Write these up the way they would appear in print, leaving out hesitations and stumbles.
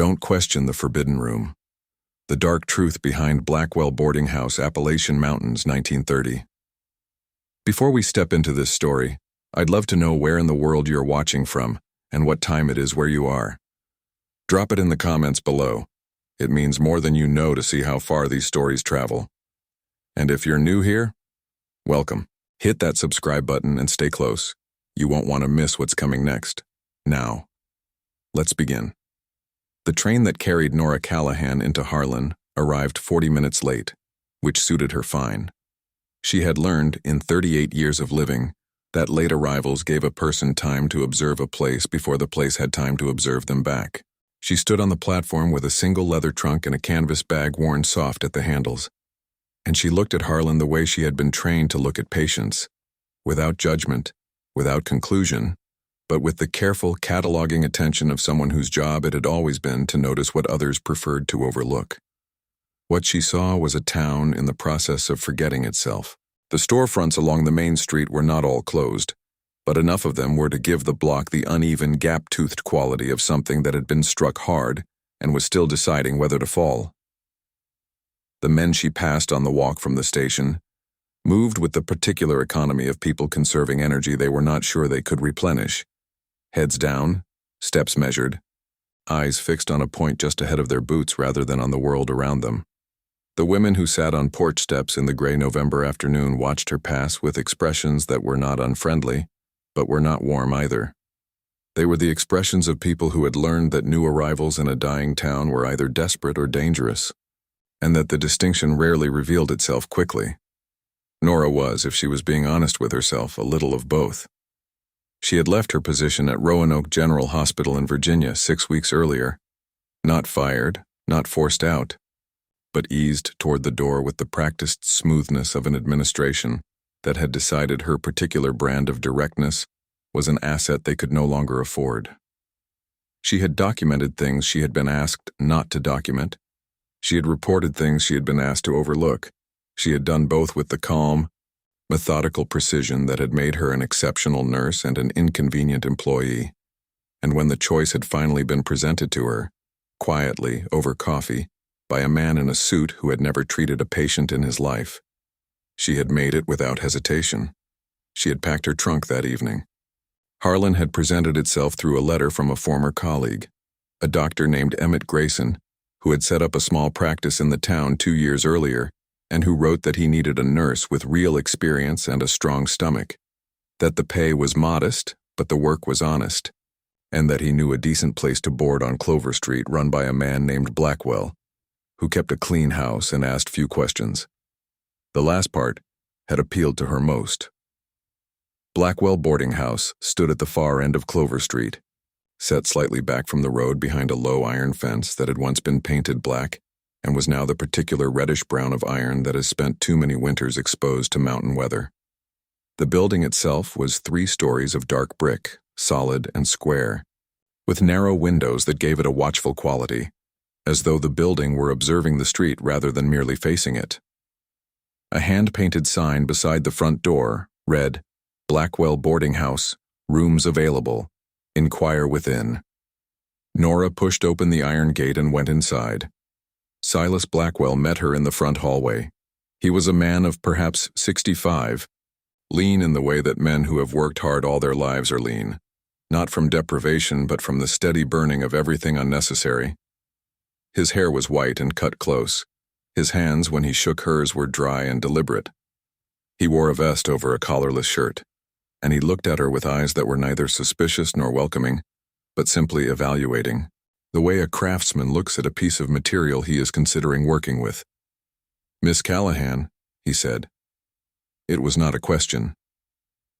Don't question the forbidden room. The dark truth behind Blackwell Boarding House, Appalachian Mountains, 1930. Before we step into this story, I'd love to know where in the world you're watching from and what time it is where you are. Drop it in the comments below. It means more than you know to see how far these stories travel. And if you're new here, welcome. Hit that subscribe button and stay close. You won't want to miss what's coming next. Now, let's begin. The train that carried Nora Callahan into Harlan arrived 40 minutes late, which suited her fine. She had learned, in 38 years of living, that late arrivals gave a person time to observe a place before the place had time to observe them back. She stood on the platform with a single leather trunk and a canvas bag worn soft at the handles. And she looked at Harlan the way she had been trained to look at patients, without judgment, without conclusion, but with the careful, cataloging attention of someone whose job it had always been to notice what others preferred to overlook. What she saw was a town in the process of forgetting itself. The storefronts along the main street were not all closed, but enough of them were to give the block the uneven, gap-toothed quality of something that had been struck hard and was still deciding whether to fall. The men she passed on the walk from the station moved with the particular economy of people conserving energy they were not sure they could replenish. Heads down, steps measured, eyes fixed on a point just ahead of their boots rather than on the world around them. The women who sat on porch steps in the gray November afternoon watched her pass with expressions that were not unfriendly, but were not warm either. They were the expressions of people who had learned that new arrivals in a dying town were either desperate or dangerous, and that the distinction rarely revealed itself quickly. Nora was, if she was being honest with herself, a little of both. She had left her position at Roanoke General Hospital in Virginia 6 weeks earlier, not fired, not forced out, but eased toward the door with the practiced smoothness of an administration that had decided her particular brand of directness was an asset they could no longer afford. She had documented things she had been asked not to document. She had reported things she had been asked to overlook. She had done both with the calm, methodical precision that had made her an exceptional nurse and an inconvenient employee. And when the choice had finally been presented to her, quietly, over coffee, by a man in a suit who had never treated a patient in his life, she had made it without hesitation. She had packed her trunk that evening. Harlan had presented itself through a letter from a former colleague, a doctor named Emmett Grayson, who had set up a small practice in the town 2 years earlier, and who wrote that he needed a nurse with real experience and a strong stomach, that the pay was modest, but the work was honest, and that he knew a decent place to board on Clover Street run by a man named Blackwell, who kept a clean house and asked few questions. The last part had appealed to her most. Blackwell Boarding House stood at the far end of Clover Street, set slightly back from the road behind a low iron fence that had once been painted black and was now the particular reddish-brown of iron that has spent too many winters exposed to mountain weather. The building itself was 3 stories of dark brick, solid and square, with narrow windows that gave it a watchful quality, as though the building were observing the street rather than merely facing it. A hand-painted sign beside the front door read, "Blackwell Boarding House, rooms available, inquire within." Nora pushed open the iron gate and went inside. Silas Blackwell met her in the front hallway. He was a man of perhaps 65, lean in the way that men who have worked hard all their lives are lean, not from deprivation but from the steady burning of everything unnecessary. His hair was white and cut close. His hands, when he shook hers, were dry and deliberate. He wore a vest over a collarless shirt, and he looked at her with eyes that were neither suspicious nor welcoming, but simply evaluating, the way a craftsman looks at a piece of material he is considering working with. "Miss Callahan," he said. It was not a question.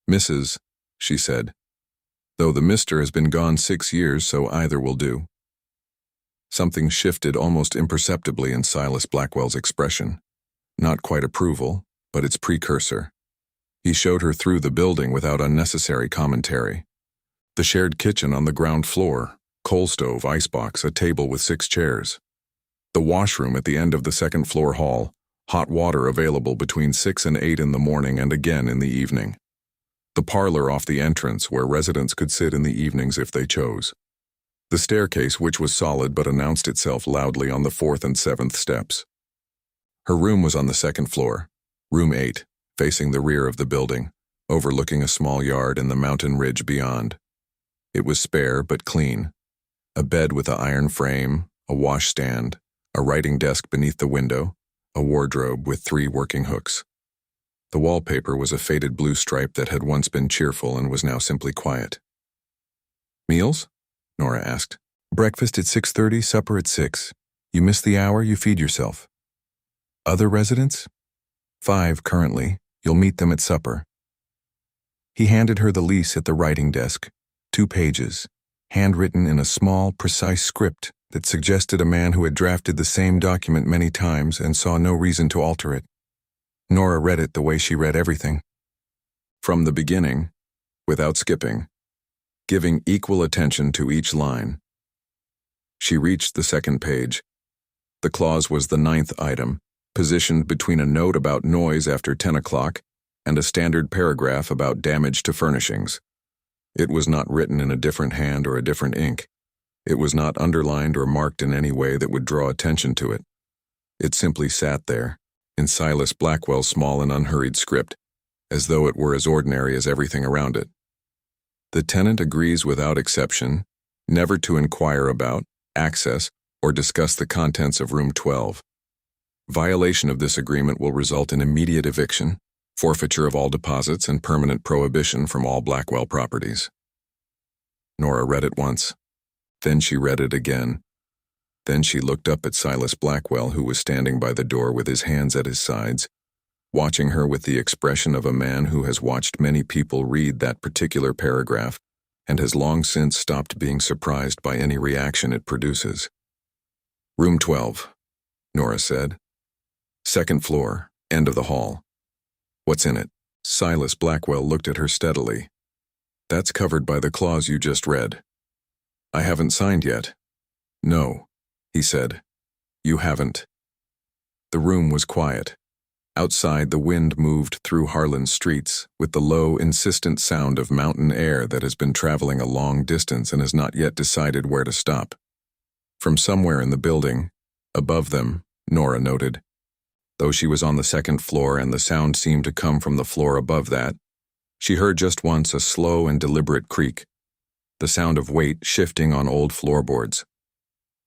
"Mrs.," she said, "though the Mr. has been gone 6 years, so either will do." Something shifted almost imperceptibly in Silas Blackwell's expression. Not quite approval, but its precursor. He showed her through the building without unnecessary commentary. The shared kitchen on the ground floor, coal stove, icebox, a table with 6 chairs. The washroom at the end of the second-floor hall, hot water available between 6 and 8 in the morning and again in the evening. The parlor off the entrance where residents could sit in the evenings if they chose. The staircase, which was solid but announced itself loudly on the 4th and 7th steps. Her room was on the 2nd floor, room 8, facing the rear of the building, overlooking a small yard and the mountain ridge beyond. It was spare but clean. A bed with an iron frame, a washstand, a writing desk beneath the window, a wardrobe with 3 working hooks. The wallpaper was a faded blue stripe that had once been cheerful and was now simply quiet. "Meals?" Nora asked. "Breakfast at 6:30, supper at 6. You miss the hour, you feed yourself." "Other residents?" "5 currently. You'll meet them at supper." He handed her the lease at the writing desk, 2 pages, handwritten in a small, precise script that suggested a man who had drafted the same document many times and saw no reason to alter it. Nora read it the way she read everything. From the beginning, without skipping, giving equal attention to each line. She reached the 2nd page. The clause was the 9th item, positioned between a note about noise after 10 o'clock and a standard paragraph about damage to furnishings. It was not written in a different hand or a different ink. It was not underlined or marked in any way that would draw attention to it. It simply sat there, in Silas Blackwell's small and unhurried script, as though it were as ordinary as everything around it. The tenant agrees without exception never to inquire about, access, or discuss the contents of room 12. Violation of this agreement will result in immediate eviction, forfeiture of all deposits, and permanent prohibition from all Blackwell properties. Nora read it once. Then she read it again. Then she looked up at Silas Blackwell, who was standing by the door with his hands at his sides, watching her with the expression of a man who has watched many people read that particular paragraph and has long since stopped being surprised by any reaction it produces. "Room 12, Nora said. 2nd floor, end of the hall. What's in it?" Silas Blackwell looked at her steadily. "That's covered by the clause you just read." "I haven't signed yet." "No," he said. "You haven't." The room was quiet. Outside, the wind moved through Harlan's streets with the low, insistent sound of mountain air that has been traveling a long distance and has not yet decided where to stop. From somewhere in the building, above them, Nora noted, though she was on the 2nd floor and the sound seemed to come from the floor above that, she heard just once a slow and deliberate creak, the sound of weight shifting on old floorboards.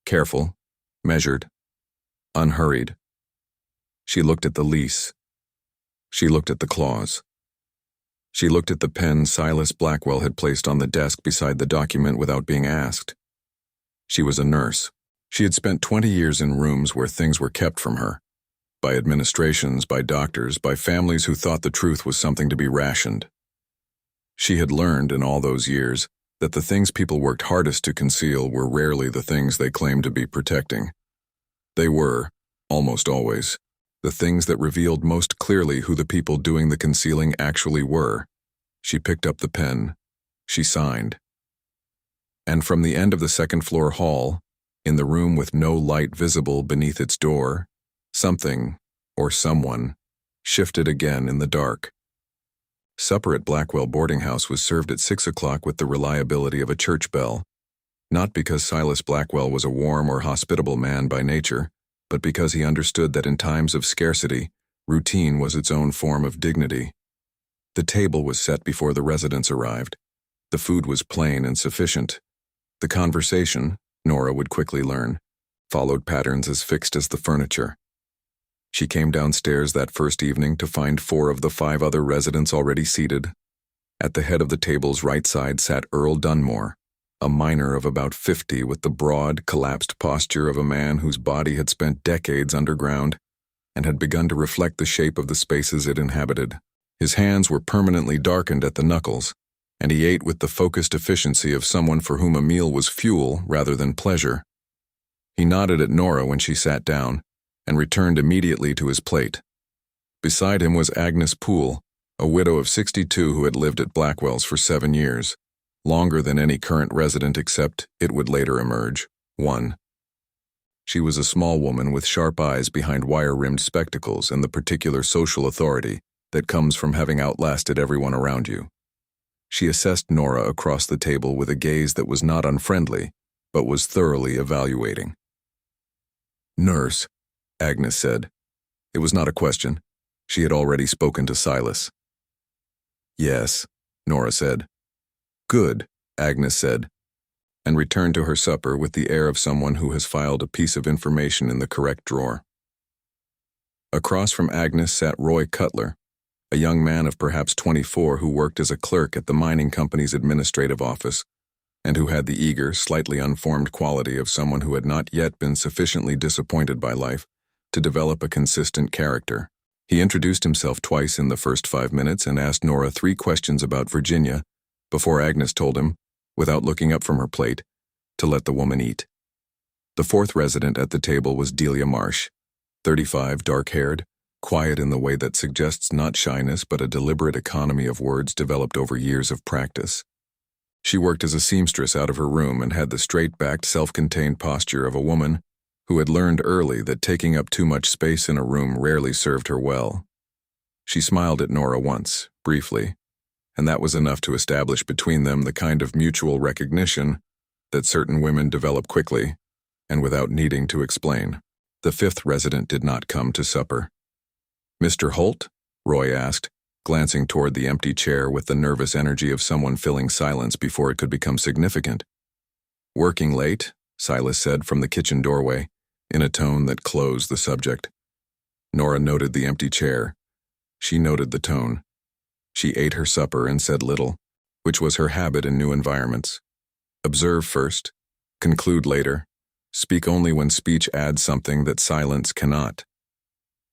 Careful, measured, unhurried. She looked at the lease. She looked at the clause. She looked at the pen Silas Blackwell had placed on the desk beside the document without being asked. She was a nurse. She had spent 20 years in rooms where things were kept from her, by administrations, by doctors, by families who thought the truth was something to be rationed. She had learned in all those years that the things people worked hardest to conceal were rarely the things they claimed to be protecting. They were, almost always, the things that revealed most clearly who the people doing the concealing actually were. She picked up the pen. She signed. And from the end of the 2nd floor hall, in the room with no light visible beneath its door, something, or someone, shifted again in the dark. Supper at Blackwell Boarding House was served at 6 o'clock with the reliability of a church bell, not because Silas Blackwell was a warm or hospitable man by nature, but because he understood that in times of scarcity, routine was its own form of dignity. The table was set before the residents arrived. The food was plain and sufficient. The conversation, Nora would quickly learn, followed patterns as fixed as the furniture. She came downstairs that first evening to find 4 of the 5 other residents already seated. At the head of the table's right side sat Earl Dunmore, a miner of about 50 with the broad, collapsed posture of a man whose body had spent decades underground and had begun to reflect the shape of the spaces it inhabited. His hands were permanently darkened at the knuckles, and he ate with the focused efficiency of someone for whom a meal was fuel rather than pleasure. He nodded at Nora when she sat down, and returned immediately to his plate. Beside him was Agnes Poole, a widow of 62 who had lived at Blackwell's for 7 years, longer than any current resident except, it would later emerge, 1. She was a small woman with sharp eyes behind wire-rimmed spectacles and the particular social authority that comes from having outlasted everyone around you. She assessed Nora across the table with a gaze that was not unfriendly, but was thoroughly evaluating. "Nurse," Agnes said. It was not a question. She had already spoken to Silas. "Yes," Nora said. "Good," Agnes said, and returned to her supper with the air of someone who has filed a piece of information in the correct drawer. Across from Agnes sat Roy Cutler, a young man of perhaps 24 who worked as a clerk at the mining company's administrative office, and who had the eager, slightly unformed quality of someone who had not yet been sufficiently disappointed by life to develop a consistent character. He introduced himself twice in the first 5 minutes and asked Nora 3 questions about Virginia before Agnes told him, without looking up from her plate, to let the woman eat. The 4th resident at the table was Delia Marsh, 35, dark-haired, quiet in the way that suggests not shyness but a deliberate economy of words developed over years of practice. She worked as a seamstress out of her room and had the straight-backed, self-contained posture of a woman who had learned early that taking up too much space in a room rarely served her well. She smiled at Nora once, briefly, and that was enough to establish between them the kind of mutual recognition that certain women develop quickly and without needing to explain. The 5th resident did not come to supper. "Mr. Holt?" Roy asked, glancing toward the empty chair with the nervous energy of someone filling silence before it could become significant. "Working late," Silas said from the kitchen doorway, in a tone that closed the subject. Nora noted the empty chair. She noted the tone. She ate her supper and said little, which was her habit in new environments. Observe first, conclude later, speak only when speech adds something that silence cannot.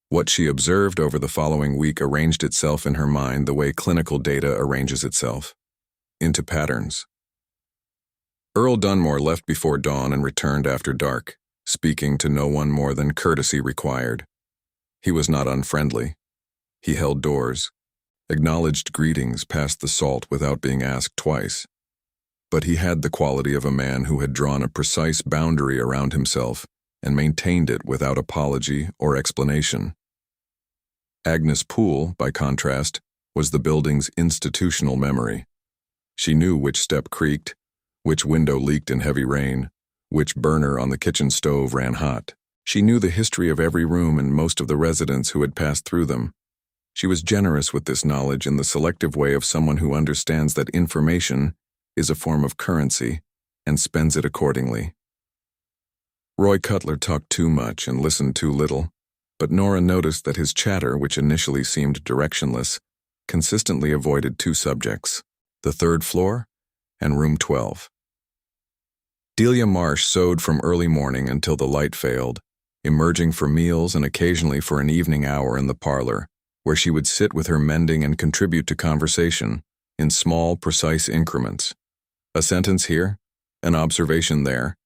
What she observed over the following week arranged itself in her mind the way clinical data arranges itself, into patterns. Earl Dunmore left before dawn and returned after dark, speaking to no one more than courtesy required. He was not unfriendly. He held doors, acknowledged greetings past the salt without being asked twice. But he had the quality of a man who had drawn a precise boundary around himself and maintained it without apology or explanation. Agnes Poole, by contrast, was the building's institutional memory. She knew which step creaked, which window leaked in heavy rain, which burner on the kitchen stove ran hot. She knew the history of every room and most of the residents who had passed through them. She was generous with this knowledge in the selective way of someone who understands that information is a form of currency and spends it accordingly. Roy Cutler talked too much and listened too little, but Nora noticed that his chatter, which initially seemed directionless, consistently avoided 2 subjects, the 3rd floor and room 12. Delia Marsh sewed from early morning until the light failed, emerging for meals and occasionally for an evening hour in the parlor, where she would sit with her mending and contribute to conversation in small, precise increments. A sentence here, an observation there,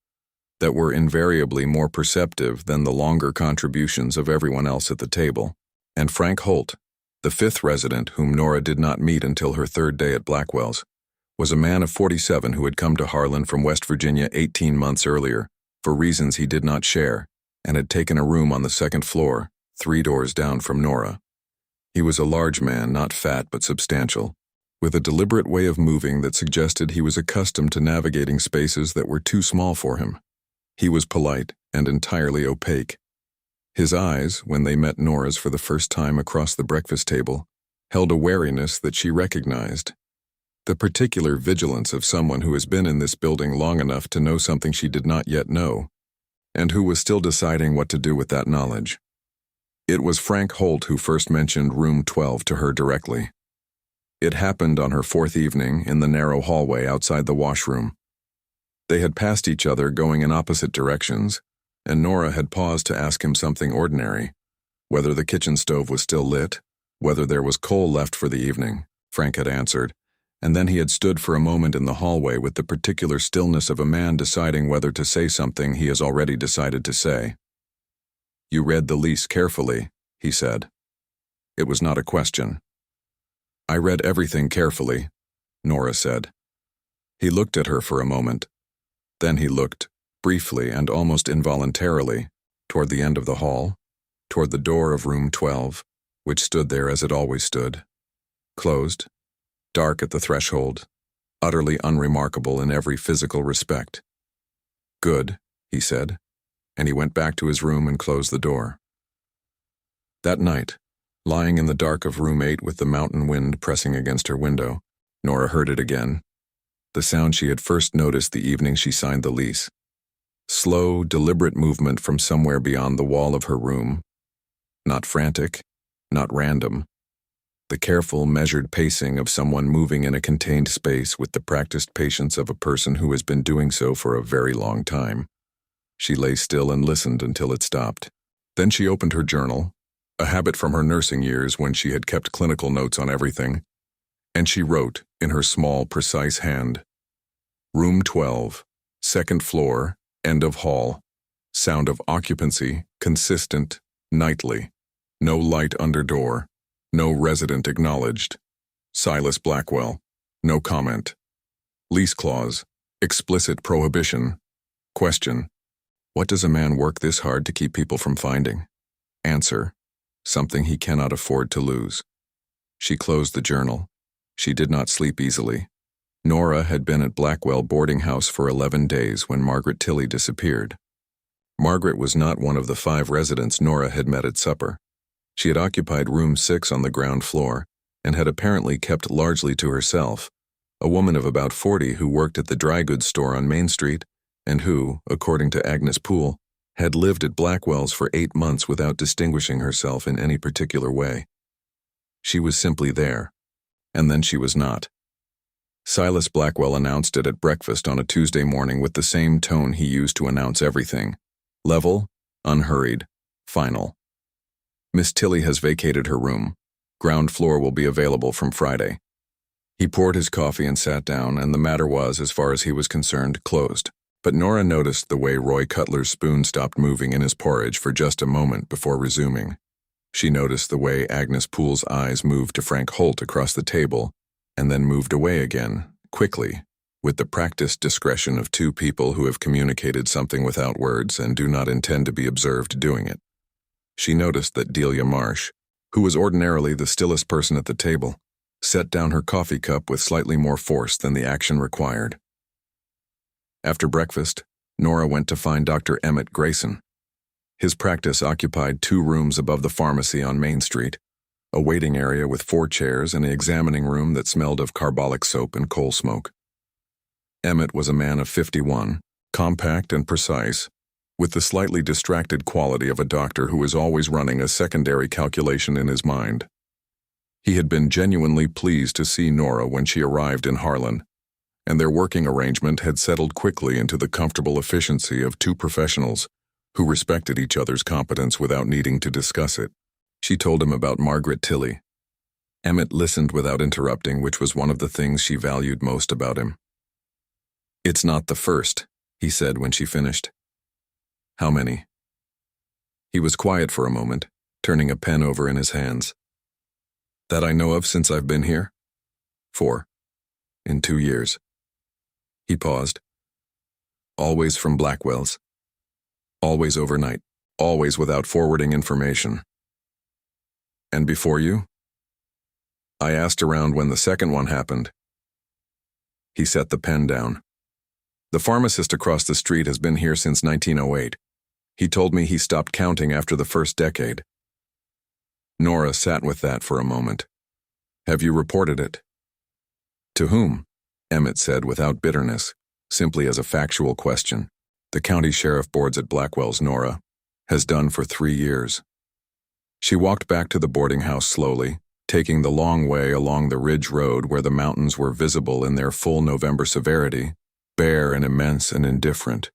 that were invariably more perceptive than the longer contributions of everyone else at the table. And Frank Holt, the 5th resident whom Nora did not meet until her 3rd day at Blackwell's, was a man of 47 who had come to Harlan from West Virginia 18 months earlier, for reasons he did not share, and had taken a room on the 2nd floor, 3 doors down from Nora. He was a large man, not fat but substantial, with a deliberate way of moving that suggested he was accustomed to navigating spaces that were too small for him. He was polite and entirely opaque. His eyes, when they met Nora's for the first time across the breakfast table, held a wariness that she recognized. The particular vigilance of someone who has been in this building long enough to know something she did not yet know, and who was still deciding what to do with that knowledge. It was Frank Holt who first mentioned room 12 to her directly. It happened on her 4th evening in the narrow hallway outside the washroom. They had passed each other going in opposite directions, and Nora had paused to ask him something ordinary, whether the kitchen stove was still lit, whether there was coal left for the evening. Frank had answered, and then he had stood for a moment in the hallway with the particular stillness of a man deciding whether to say something he has already decided to say. "You read the lease carefully," he said. It was not a question. "I read everything carefully," Nora said. He looked at her for a moment. Then he looked, briefly and almost involuntarily, toward the end of the hall, toward the door of room 12, which stood there as it always stood, closed, dark at the threshold, utterly unremarkable in every physical respect. Good, he said, and he went back to his room and closed the door. That night, lying in the dark of room 8 with the mountain wind pressing against her window, Nora heard it again. The sound she had first noticed the evening she signed the lease. Slow, deliberate movement from somewhere beyond the wall of her room. Not frantic, not random. The careful, measured pacing of someone moving in a contained space with the practiced patience of a person who has been doing so for a very long time. She lay still and listened until it stopped. Then she opened her journal, a habit from her nursing years when she had kept clinical notes on everything, and she wrote in her small, precise hand, Room 12, second floor, end of hall. Sound of occupancy, consistent, nightly. No light under door. No resident acknowledged. Silas Blackwell. No comment. Lease clause. Explicit prohibition. Question. What does a man work this hard to keep people from finding? Answer. Something he cannot afford to lose. She closed the journal. She did not sleep easily. Nora had been at Blackwell Boarding House for 11 days when Margaret Tilley disappeared. Margaret was not one of the 5 residents Nora had met at supper. She had occupied room 6 on the ground floor and had apparently kept largely to herself, a woman of about 40 who worked at the dry goods store on Main Street and who, according to Agnes Poole, had lived at Blackwell's for 8 months without distinguishing herself in any particular way. She was simply there, and then she was not. Silas Blackwell announced it at breakfast on a Tuesday morning with the same tone he used to announce everything. Level, unhurried, final. Miss Tilley has vacated her room. Ground floor will be available from Friday. He poured his coffee and sat down, and the matter was, as far as he was concerned, closed. But Nora noticed the way Roy Cutler's spoon stopped moving in his porridge for just a moment before resuming. She noticed the way Agnes Poole's eyes moved to Frank Holt across the table, and then moved away again, quickly, with the practiced discretion of 2 people who have communicated something without words and do not intend to be observed doing it. She noticed that Delia Marsh, who was ordinarily the stillest person at the table, set down her coffee cup with slightly more force than the action required. After breakfast, Nora went to find Dr. Emmett Grayson. His practice occupied 2 rooms above the pharmacy on Main Street, a waiting area with 4 chairs and an examining room that smelled of carbolic soap and coal smoke. Emmett was a man of 51, compact and precise, with the slightly distracted quality of a doctor who is always running a secondary calculation in his mind. He had been genuinely pleased to see Nora when she arrived in Harlan, and their working arrangement had settled quickly into the comfortable efficiency of 2 professionals who respected each other's competence without needing to discuss it. She told him about Margaret Tilley. Emmett listened without interrupting, which was one of the things she valued most about him. It's not the first, he said when she finished. How many? He was quiet for a moment, turning a pen over in his hands. That I know of since I've been here? 4. In 2 years. He paused. Always from Blackwell's. Always overnight. Always without forwarding information. And before you? I asked around when the second one happened. He set the pen down. The pharmacist across the street has been here since 1908. He told me he stopped counting after the first decade. Nora sat with that for a moment. Have you reported it? To whom? Emmett said without bitterness, simply as a factual question. The county sheriff boards at Blackwell's, Nora. Has done for 3 years. She walked back to the boarding house slowly, taking the long way along the ridge road where the mountains were visible in their full November severity, bare and immense and indifferent.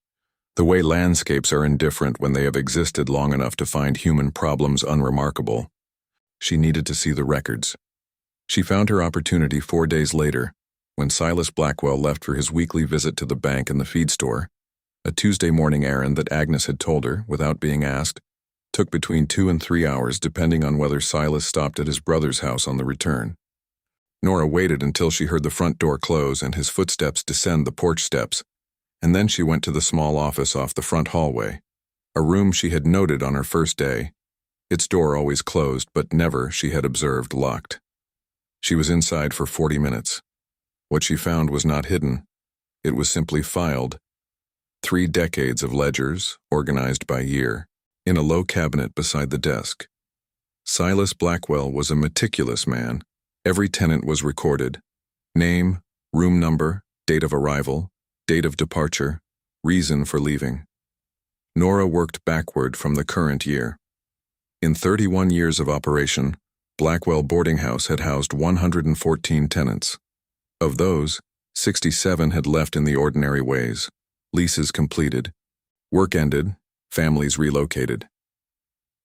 The way landscapes are indifferent when they have existed long enough to find human problems unremarkable. She needed to see the records. She found her opportunity 4 days later, when Silas Blackwell left for his weekly visit to the bank and the feed store, a Tuesday morning errand that Agnes had told her, without being asked, took between 2 and 3 hours depending on whether Silas stopped at his brother's house on the return. Nora waited until she heard the front door close and his footsteps descend the porch steps, and then she went to the small office off the front hallway, a room she had noted on her first day, its door always closed but never, she had observed, locked. She was inside for 40 minutes. What she found was not hidden. It was simply filed. 3 decades of ledgers, organized by year, in a low cabinet beside the desk. Silas Blackwell was a meticulous man. Every tenant was recorded. Name, room number, date of arrival, date of departure, reason for leaving. Nora worked backward from the current year. In 31 years of operation, Blackwell Boarding House had housed 114 tenants. Of those, 67 had left in the ordinary ways. Leases completed. Work ended. Families relocated.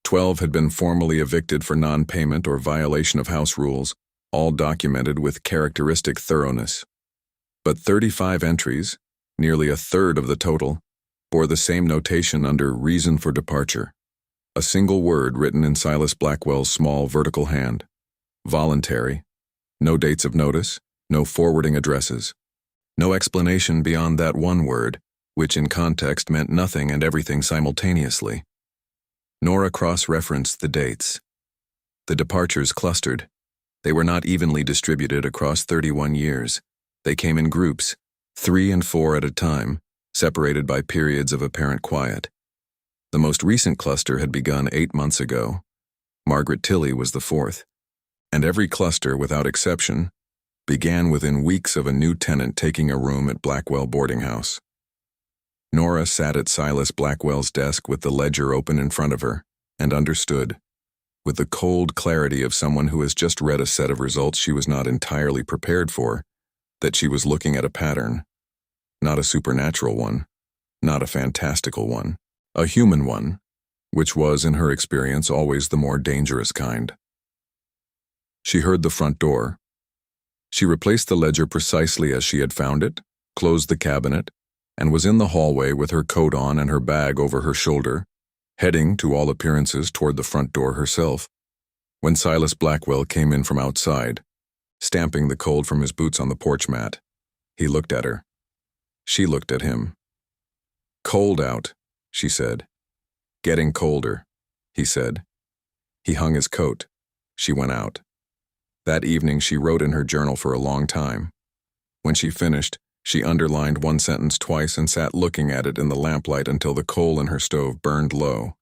12 had been formally evicted for non-payment or violation of house rules, all documented with characteristic thoroughness. But 35 entries, nearly a third of the total, bore the same notation under reason for departure. A single word written in Silas Blackwell's small vertical hand. Voluntary. No dates of notice, no forwarding addresses. No explanation beyond that one word, which in context meant nothing and everything simultaneously. Nora cross-referenced the dates. The departures clustered. They were not evenly distributed across 31 years. They came in groups, 3 and 4 at a time, separated by periods of apparent quiet. The most recent cluster had begun 8 months ago. Margaret Tilley was the 4th. And every cluster, without exception, began within weeks of a new tenant taking a room at Blackwell Boarding House. Nora sat at Silas Blackwell's desk with the ledger open in front of her, and understood, with the cold clarity of someone who has just read a set of results she was not entirely prepared for, that she was looking at a pattern. Not a supernatural one, not a fantastical one, a human one, which was, in her experience, always the more dangerous kind. She heard the front door. She replaced the ledger precisely as she had found it, closed the cabinet, and was in the hallway with her coat on and her bag over her shoulder, heading, to all appearances, toward the front door herself, when Silas Blackwell came in from outside, stamping the cold from his boots on the porch mat. He looked at her. She looked at him. "Cold out," she said. "Getting colder," he said. He hung his coat. She went out. That evening she wrote in her journal for a long time. When she finished, she underlined one sentence twice and sat looking at it in the lamplight until the coal in her stove burned low.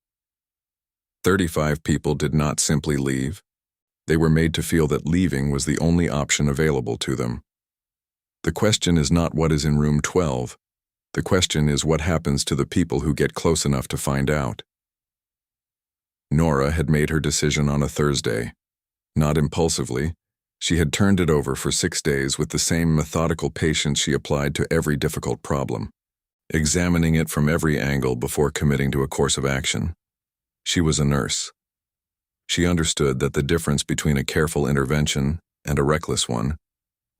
35 people did not simply leave. They were made to feel that leaving was the only option available to them. The question is not what is in room 12. The question is what happens to the people who get close enough to find out. Nora had made her decision on a Thursday. Not impulsively, she had turned it over for 6 days with the same methodical patience she applied to every difficult problem, examining it from every angle before committing to a course of action. She was a nurse. She understood that the difference between a careful intervention and a reckless one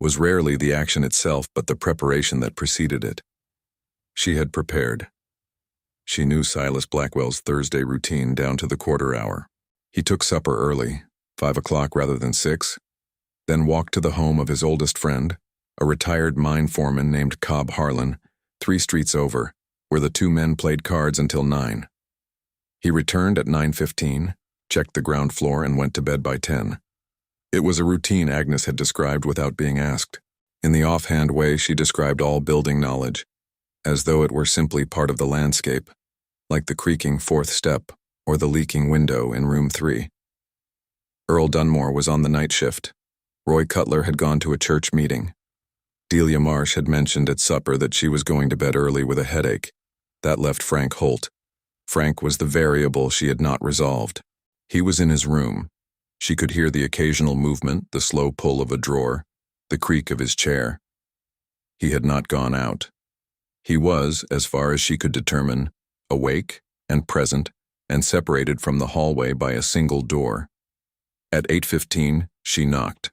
was rarely the action itself but the preparation that preceded it. She had prepared. She knew Silas Blackwell's Thursday routine down to the quarter hour. He took supper early, 5 o'clock rather than 6, then walked to the home of his oldest friend, a retired mine foreman named Cobb Harlan, 3 streets over, where the 2 men played cards until 9. He returned at 9:15, checked the ground floor, and went to bed by 10. It was a routine Agnes had described without being asked. In the offhand way she described all building knowledge, as though it were simply part of the landscape, like the creaking 4th step or the leaking window in room 3. Earl Dunmore was on the night shift. Roy Cutler had gone to a church meeting. Delia Marsh had mentioned at supper that she was going to bed early with a headache. That left Frank Holt. Frank was the variable she had not resolved. He was in his room. She could hear the occasional movement, the slow pull of a drawer, the creak of his chair. He had not gone out. He was, as far as she could determine, awake and present and separated from the hallway by a single door. At 8:15, she knocked.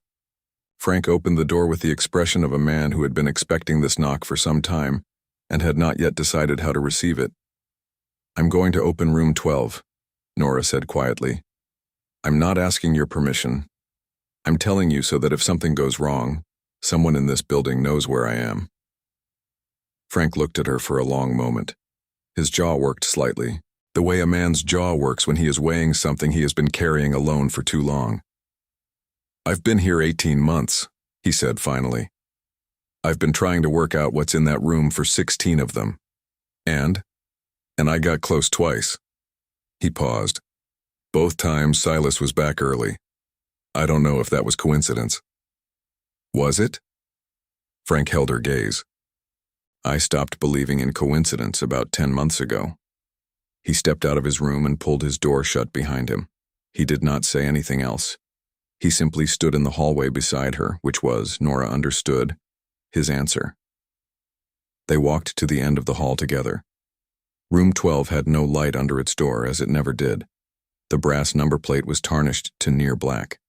Frank opened the door with the expression of a man who had been expecting this knock for some time and had not yet decided how to receive it. "I'm going to open room 12, Nora said quietly. "I'm not asking your permission. I'm telling you so that if something goes wrong, someone in this building knows where I am." Frank looked at her for a long moment. His jaw worked slightly, the way a man's jaw works when he is weighing something he has been carrying alone for too long. "I've been here 18 months, he said finally. "I've been trying to work out what's in that room for 16 of them. And I got close twice. He paused. Both times Silas was back early. I don't know if that was coincidence. Was it? Frank held her gaze. I stopped believing in coincidence about 10 months ago. He stepped out of his room and pulled his door shut behind him. He did not say anything else. He simply stood in the hallway beside her, which was, Nora understood, his answer. They walked to the end of the hall together. Room 12 had no light under its door, as it never did. The brass number plate was tarnished to near black.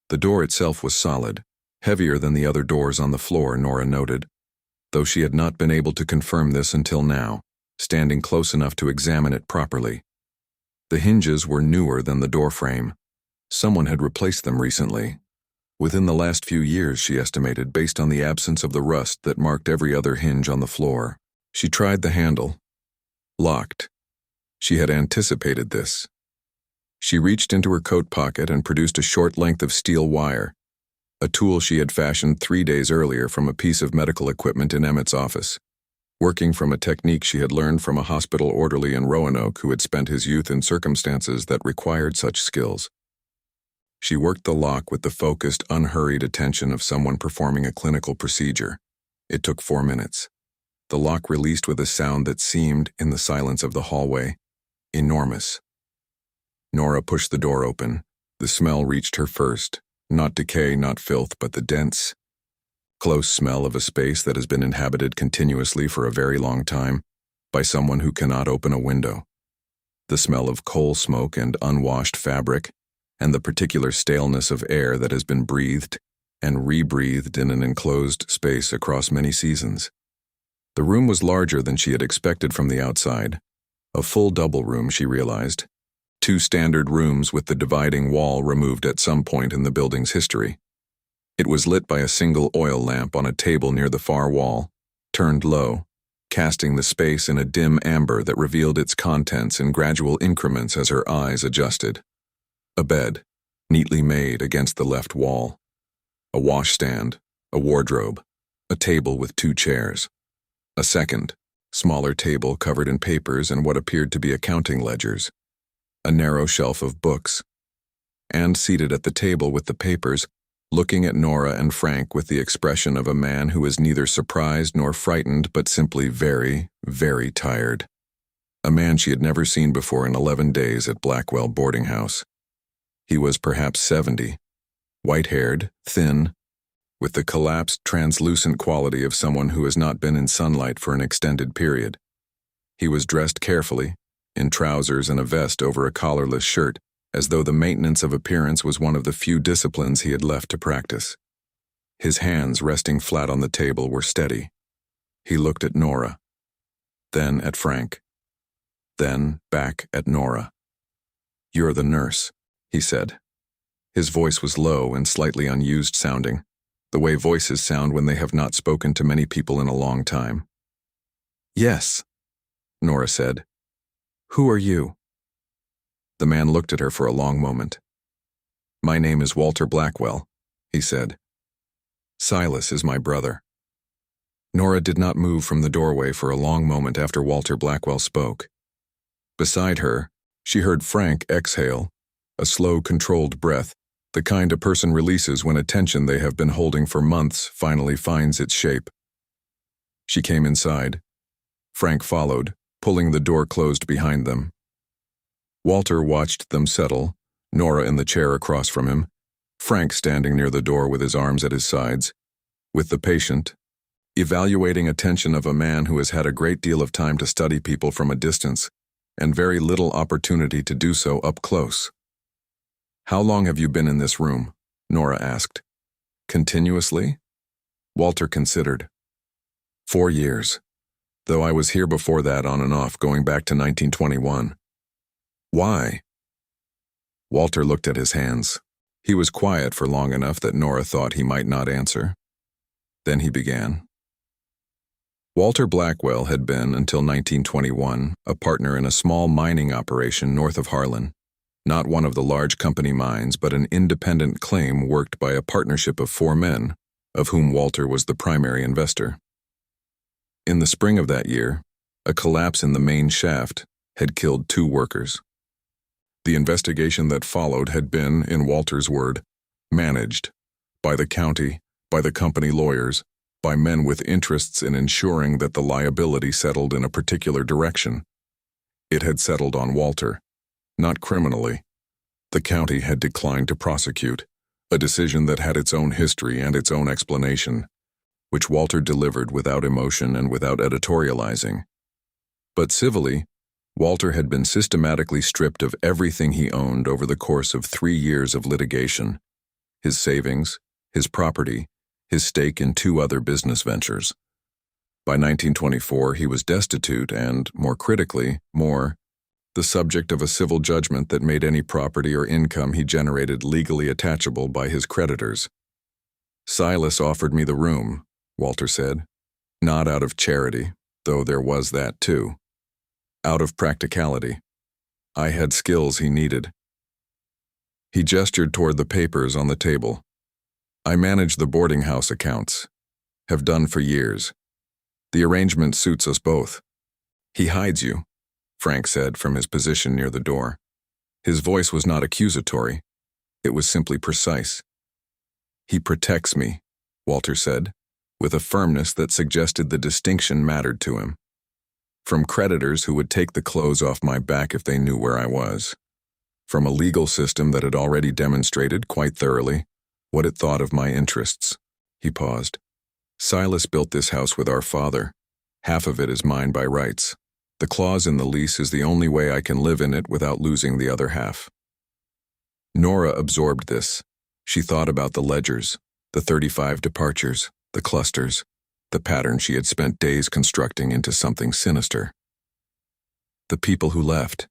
The door itself was solid, heavier than the other doors on the floor, Nora noted, though she had not been able to confirm this until now, standing close enough to examine it properly. The hinges were newer than the door frame. Someone had replaced them recently. Within the last few years, she estimated, based on the absence of the rust that marked every other hinge on the floor. She tried the handle. Locked. She had anticipated this. She reached into her coat pocket and produced a short length of steel wire, a tool she had fashioned 3 days earlier from a piece of medical equipment in Emmett's office, working from a technique she had learned from a hospital orderly in Roanoke who had spent his youth in circumstances that required such skills. She worked the lock with the focused, unhurried attention of someone performing a clinical procedure. It took 4 minutes. The lock released with a sound that seemed, in the silence of the hallway, enormous. Nora pushed the door open. The smell reached her first. Not decay, not filth, but the dense, close smell of a space that has been inhabited continuously for a very long time by someone who cannot open a window. The smell of coal smoke and unwashed fabric, and the particular staleness of air that has been breathed and rebreathed in an enclosed space across many seasons. The room was larger than she had expected from the outside. A full double room, she realized. 2 standard rooms with the dividing wall removed at some point in the building's history. It was lit by a single oil lamp on a table near the far wall, turned low, casting the space in a dim amber that revealed its contents in gradual increments as her eyes adjusted. A bed, neatly made against the left wall. A washstand, a wardrobe, a table with 2 chairs. A second, smaller table covered in papers and what appeared to be accounting ledgers. A narrow shelf of books. And seated at the table with the papers, looking at Nora and Frank with the expression of a man who is neither surprised nor frightened but simply very, very tired. A man she had never seen before in 11 days at Blackwell Boarding House. He was perhaps 70, white-haired, thin, with the collapsed, translucent quality of someone who has not been in sunlight for an extended period. He was dressed carefully, in trousers and a vest over a collarless shirt, as though the maintenance of appearance was one of the few disciplines he had left to practice. His hands resting flat on the table were steady. He looked at Nora, then at Frank, then back at Nora. "You're the nurse," he said. His voice was low and slightly unused sounding, the way voices sound when they have not spoken to many people in a long time. "Yes," Nora said. "Who are you?" The man looked at her for a long moment. "My name is Walter Blackwell," he said. "Silas is my brother." Nora did not move from the doorway for a long moment after Walter Blackwell spoke. Beside her, she heard Frank exhale, a slow, controlled breath, the kind a person releases when a tension they have been holding for months finally finds its shape. She came inside. Frank followed, pulling the door closed behind them. Walter watched them settle, Nora in the chair across from him, Frank standing near the door with his arms at his sides, with the patient, evaluating attention of a man who has had a great deal of time to study people from a distance, and very little opportunity to do so up close. "How long have you been in this room?" Nora asked. "Continuously?" Walter considered. 4 years, though I was here before that on and off, going back to 1921. "Why?" Walter looked at his hands. He was quiet for long enough that Nora thought he might not answer. Then he began. Walter Blackwell had been, until 1921, a partner in a small mining operation north of Harlan. Not one of the large company mines, but an independent claim worked by a partnership of 4 men, of whom Walter was the primary investor. In the spring of that year, A collapse in the main shaft had killed 2 workers. The investigation that followed had been, in Walter's word, managed by the county, by the company lawyers, by men with interests in ensuring that the liability settled in a particular direction. It had settled on Walter, not criminally. The county had declined to prosecute, a decision that had its own history and its own explanation, which Walter delivered without emotion and without editorializing. But civilly, Walter had been systematically stripped of everything he owned over the course of 3 years of litigation: his savings, his property, his stake in 2 other business ventures. By 1924, he was destitute and, more critically, the subject of a civil judgment that made any property or income he generated legally attachable by his creditors. "Silas offered me the room," Walter said, "not out of charity, though there was that too. Out of practicality. I had skills he needed." He gestured toward the papers on the table. "I manage the boarding house accounts. Have done for years. The arrangement suits us both." "He hides you," Frank said from his position near the door. His voice was not accusatory. It was simply precise. "He protects me," Walter said, with a firmness that suggested the distinction mattered to him. "From creditors who would take the clothes off my back if they knew where I was. From a legal system that had already demonstrated, quite thoroughly, what it thought of my interests." He paused. "Silas built this house with our father. Half of it is mine by rights. The clause in the lease is the only way I can live in it without losing the other half." Nora absorbed this. She thought about the ledgers, the 35 departures, the clusters, the pattern she had spent days constructing into something sinister. "The people who left,"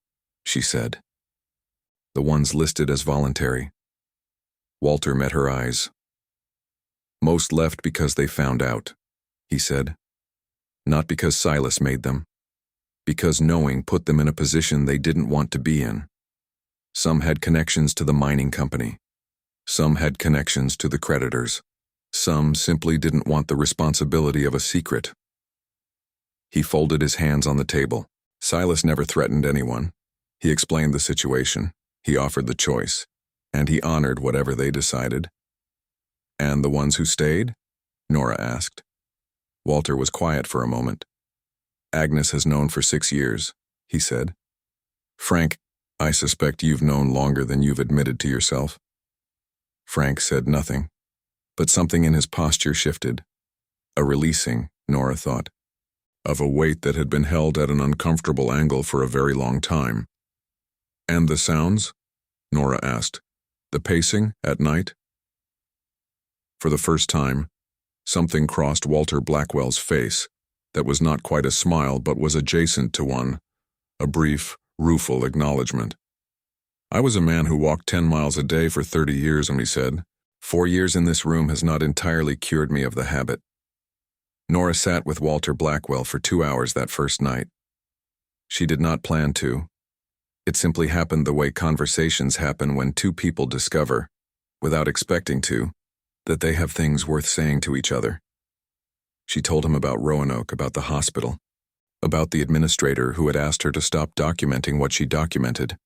she said. "The ones listed as voluntary." Walter met her eyes. "Most left because they found out," he said. "Not because Silas made them. Because knowing put them in a position they didn't want to be in. Some had connections to the mining company. Some had connections to the creditors. Some simply didn't want the responsibility of a secret." He folded his hands on the table. "Silas never threatened anyone. He explained the situation. He offered the choice. And he honored whatever they decided." "And the ones who stayed?" Nora asked. Walter was quiet for a moment. "Agnes has known for 6 years," he said. "Frank, I suspect you've known longer than you've admitted to yourself." Frank said nothing, but something in his posture shifted. A releasing, Nora thought, of a weight that had been held at an uncomfortable angle for a very long time. "And the sounds?" Nora asked. "The pacing at night?" For the first time, something crossed Walter Blackwell's face that was not quite a smile but was adjacent to one, a brief, rueful acknowledgement. "I was a man who walked 10 miles a day for 30 years, and he said, 4 years in this room has not entirely cured me of the habit." Nora sat with Walter Blackwell for 2 hours that first night. She did not plan to. It simply happened the way conversations happen when 2 people discover, without expecting to, that they have things worth saying to each other. She told him about Roanoke, about the hospital, about the administrator who had asked her to stop documenting what she documented.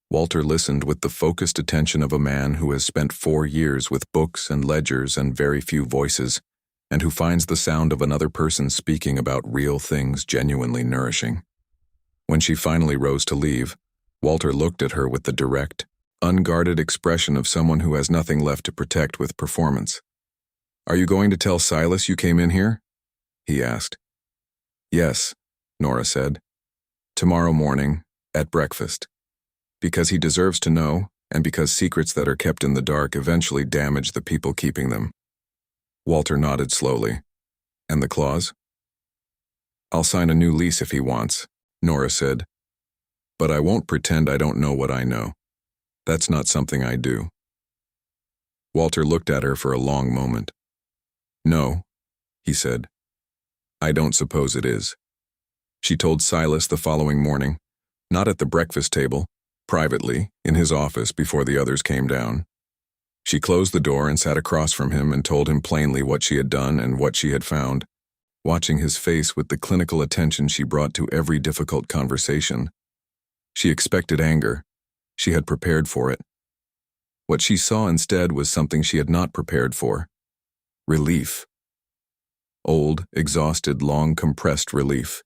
Walter listened with the focused attention of a man who has spent 4 years with books and ledgers and very few voices, and who finds the sound of another person speaking about real things genuinely nourishing. When she finally rose to leave, Walter looked at her with the direct, unguarded expression of someone who has nothing left to protect with performance. "Are you going to tell Silas you came in here?" he asked. "Yes," Nora said. "Tomorrow morning, at breakfast. Because he deserves to know, and because secrets that are kept in the dark eventually damage the people keeping them." Walter nodded slowly. "And the clause?" "I'll sign a new lease if he wants," Nora said. "But I won't pretend I don't know what I know. That's not something I do." Walter looked at her for a long moment. "No," he said. "I don't suppose it is." She told Silas the following morning, not at the breakfast table, privately, in his office before the others came down. She closed the door and sat across from him and told him plainly what she had done and what she had found. watching his face with the clinical attention she brought to every difficult conversation. She expected anger. She had prepared for it. What she saw instead was something she had not prepared for. Relief. Old, exhausted, long compressed relief.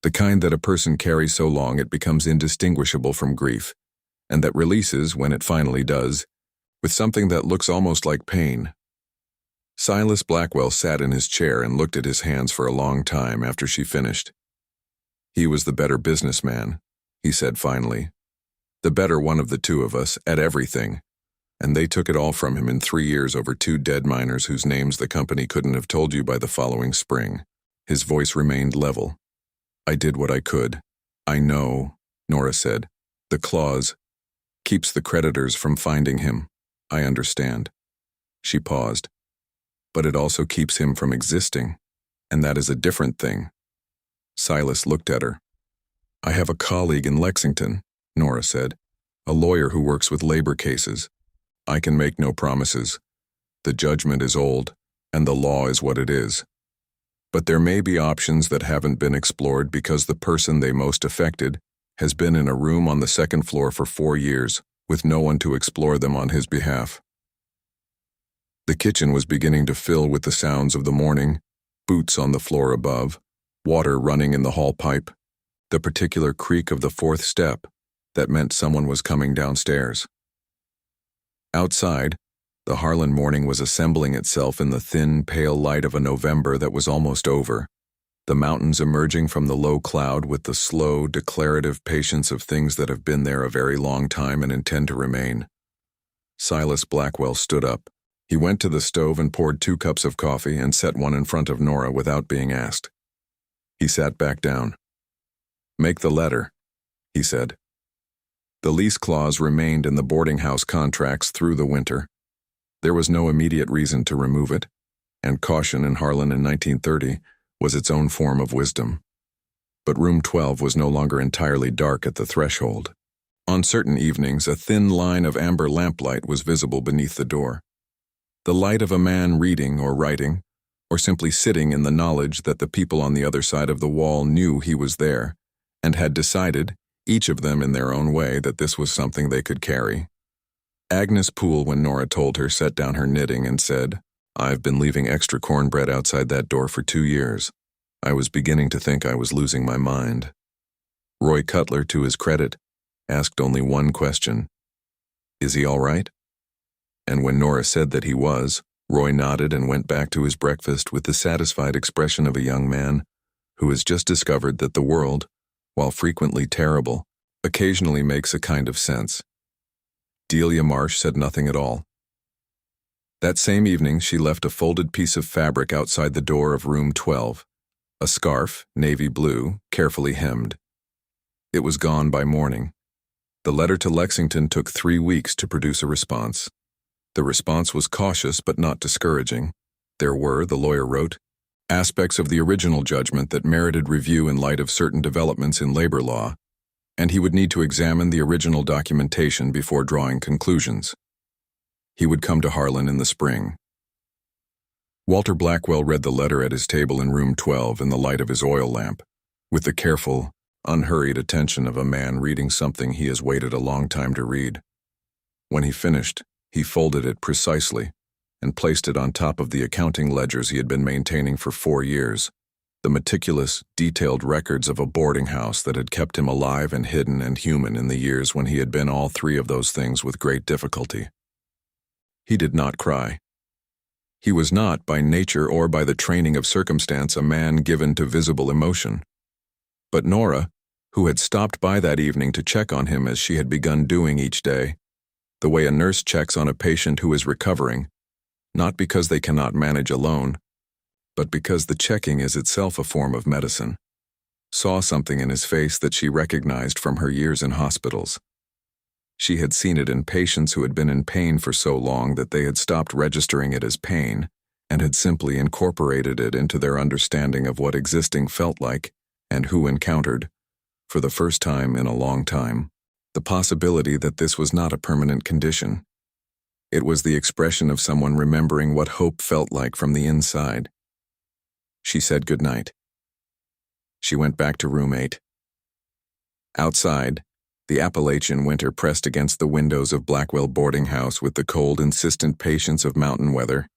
The kind that a person carries so long it becomes indistinguishable from grief, and that releases, when it finally does, with something that looks almost like pain. Silas Blackwell sat in his chair and looked at his hands for a long time after she finished. He was the better businessman, he said finally. The better one of the two of us, at everything. And they took it all from him in 3 years over 2 dead miners whose names the company couldn't have told you by the following spring. His voice remained level. I did what I could. I know, Nora said. The clause keeps the creditors from finding him. I understand. She paused. But it also keeps him from existing, and that is a different thing. Silas looked at her. I have a colleague in Lexington, Nora said, a lawyer who works with labor cases. I can make no promises. The judgment is old, and the law is what it is. But there may be options that haven't been explored because the person they most affected has been in a room on the 2nd floor for 4 years, with no one to explore them on his behalf. The kitchen was beginning to fill with the sounds of the morning, boots on the floor above, water running in the hall pipe, the particular creak of the 4th step that meant someone was coming downstairs. Outside, the Harlan morning was assembling itself in the thin, pale light of a November that was almost over, the mountains emerging from the low cloud with the slow, declarative patience of things that have been there a very long time and intend to remain. Silas Blackwell stood up. He went to the stove and poured 2 cups of coffee and set one in front of Nora without being asked. He sat back down. Make the letter, he said. The lease clause remained in the boarding house contracts through the winter. There was no immediate reason to remove it, and caution in Harlan in 1930 was its own form of wisdom. But room 12 was no longer entirely dark at the threshold. On certain evenings, a thin line of amber lamplight was visible beneath the door. The light of a man reading or writing, or simply sitting in the knowledge that the people on the other side of the wall knew he was there, and had decided, each of them in their own way, that this was something they could carry. Agnes Poole, when Nora told her, set down her knitting and said, I've been leaving extra cornbread outside that door for 2 years. I was beginning to think I was losing my mind. Roy Cutler, to his credit, asked only one question. Is he all right? And when Nora said that he was, Roy nodded and went back to his breakfast with the satisfied expression of a young man who has just discovered that the world, while frequently terrible, occasionally makes a kind of sense. Delia Marsh said nothing at all. That same evening, she left a folded piece of fabric outside the door of room 12, a scarf, navy blue, carefully hemmed. It was gone by morning. The letter to Lexington took 3 weeks to produce a response. The response was cautious but not discouraging. There were, the lawyer wrote, aspects of the original judgment that merited review in light of certain developments in labor law, and he would need to examine the original documentation before drawing conclusions. He would come to Harlan in the spring. Walter Blackwell read the letter at his table in room 12 in the light of his oil lamp, with the careful, unhurried attention of a man reading something he has waited a long time to read. When he finished, he folded it precisely and placed it on top of the accounting ledgers he had been maintaining for 4 years, the meticulous, detailed records of a boarding house that had kept him alive and hidden and human in the years when he had been all 3 of those things with great difficulty. He did not cry. He was not, by nature or by the training of circumstance, a man given to visible emotion. But Nora, who had stopped by that evening to check on him as she had begun doing each day, the way a nurse checks on a patient who is recovering, not because they cannot manage alone, but because the checking is itself a form of medicine, saw something in his face that she recognized from her years in hospitals. She had seen it in patients who had been in pain for so long that they had stopped registering it as pain and had simply incorporated it into their understanding of what existing felt like and who encountered, for the first time in a long time, the possibility that this was not a permanent condition. It was the expression of someone remembering what hope felt like from the inside. She said goodnight. She went back to room 8. Outside, the Appalachian winter pressed against the windows of Blackwell Boarding House with the cold, insistent patience of mountain weather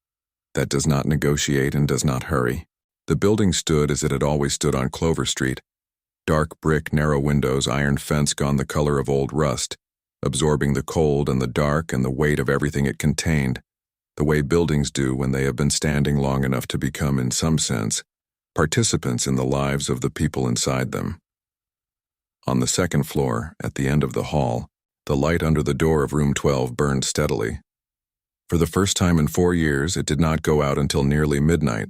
that does not negotiate and does not hurry. The building stood as it had always stood on Clover Street. Dark brick, narrow windows, iron fence gone the color of old rust, absorbing the cold and the dark and the weight of everything it contained, the way buildings do when they have been standing long enough to become, in some sense, participants in the lives of the people inside them. On the second floor, at the end of the hall, the light under the door of room 12 burned steadily. For the first time in 4 years, it did not go out until nearly midnight,